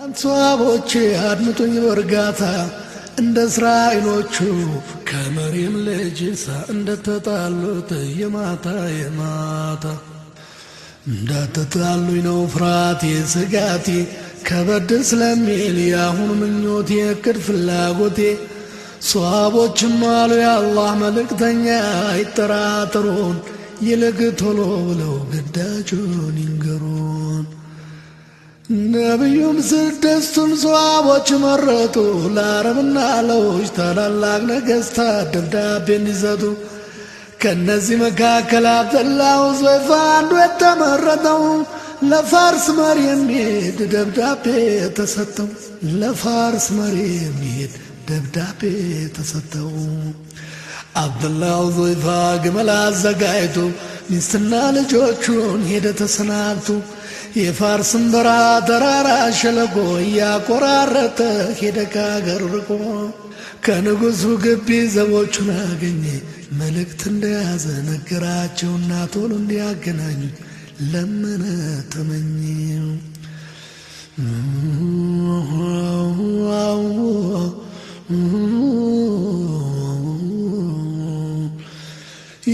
አንሷቦቼ አድምጡኝ በርጋታ እንደ እስራኤሎቹ ከመሪም ልጅ ኢሳ እንደተጣሉት የማታ እንዳትጣሉኝ ነው ፍርሃቴ ስጋቴ ከበድ ስለሚል ያሁን ምኞቴ እቅድ ፍላጎቴ ሷቦችም አሉ የአላህ መልእክተኛ አይጠራጠሩን ይልቅ ቶሎ ብለው ግዳጁን ይንገሩን። ነቢዩም ስድስቱን ሷቦች መረጡ ለአረብና ለውጭ ታላላቅ ነገሥታት ደብዳቤ እንዲሰጡ። ከነዚህ መካከል አብደላህ ሑዘይፋ አንዱ የተመረጠው ለፋርስ መሪ የሚሄድ ደብዳቤ ተሰጠው። ለፋርስ መሪ የሚሄድ ደብዳቤ ተሰጠው። አብደላህ ሑዘይፋ ግመል አዘጋጅቶ ሚስትና ልጆቹን ሄደ ተሰናብቶ። የፋርስን በረሃ ተራራ ሸለቆ እያቆራረጠ ሄደ ከአገር ርቆ። ከንጉሡ ግቢ ዘቦቹን አገኘ መልእክት እንደያዘ ነገራቸውና ቶሎ እንዲያገናኙት ለመነ ተመኘ።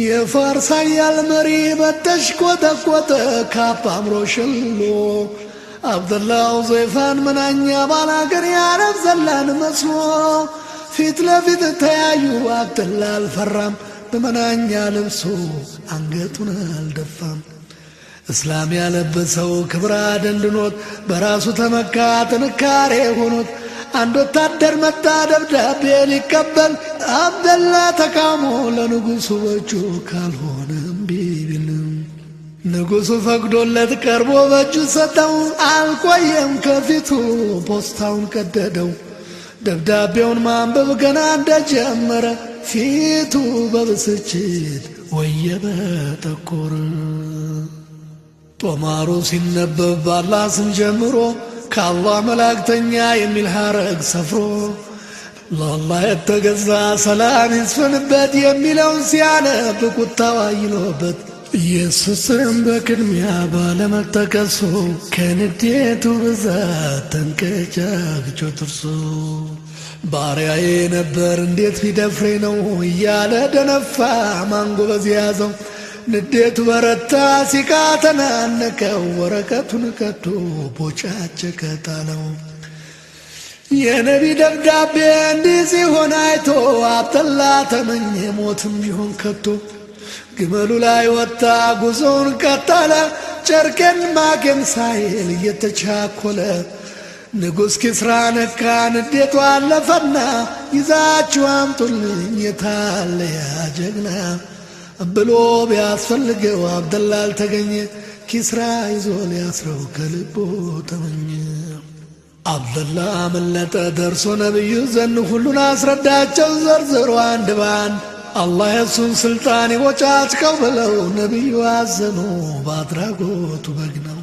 የፋርስ ኃያል መሪ በተሽቆጠቆጠ ካባ አምሮ ሸልሎ አብደላህ ሑዘይፋን መናኛ ባላገር የአረብ ዘላን መስሎ ፊት ለፊት ተያዩ። አብደላህ አልፈራም በመናኛ ልብሱ አንገቱን አልደፋም። እስላም ያለበሰው ክብር አደንድኖት በራሱ ተመካ ጥንካሬ ሆኖት። አንድ ወታደር መጣ ደብዳቤ ሊቀበል አብደላህ ተቃውሞ ለንጉሡ በእጁ ካልሆነ እምቢ ቢልም ንጉሡ ፈቅዶለት ቀርቦ በእጁ ሰጠው። አልቆየም ከፊቱ ፖስታውን ቀደደው። ደብዳቤውን ማንበብ ገና እንደጀመረ ፊቱ በብስጭት ወየበ ጠቆረ። ጦማሩ ሲነበብ በአላህ ስም ጀምሮ ከአላህ መላእክተኛ የሚል ሐረግ ሰፍሮ ለአላህ የተገዛ ሰላም ይስፈንበት የሚለውን ሲያነብ ቁጣው አይሎበት ኢየሱስም በቅድሚያ ባለመጠቀሱ ከንዴቱ ብዛት ተንቀጫግጮ ጥርሱ። ባሪያዬ ነበር እንዴት ቢደፍሬ ነው እያለ ደነፋ ማንጎበዝ ያዘው። ንዴቱ በረታ ሲቃ ተናነቀው ወረቀቱን ቀዶ ቦጫጨቀ ጣለው። የነቢ ደብዳቤ እንዲህ ሲሆን አይቶ አብደላህ ተመኘ ሞትም ቢሆን ከቶ። ግመሉ ላይ ወጣ ጉዞውን ቀጠለ ጨርቄን ማቄን ሳይል እየተቻኮለ። ንጉሥ ኪስራ ነካ ንዴቱ አለፈና ይዛችሁ አምጡልኝ የታለ ያ ጀግና ብሎ ቢያስፈልገው አብደላህ አልተገኘ። ኪስራ ይዞ ሊያስረው ከልቦ ተመኘ። አብደላህ አመለጠ ደርሶ ነቢዩ ዘንድ ሁሉን አስረዳቸው ዘርዝሮ አንድ ባንድ። አላህ የሱን ስልጣን ይቦጫጭቀው ብለው ነቢዩ አዘኑ በአድራጎቱ በግነው።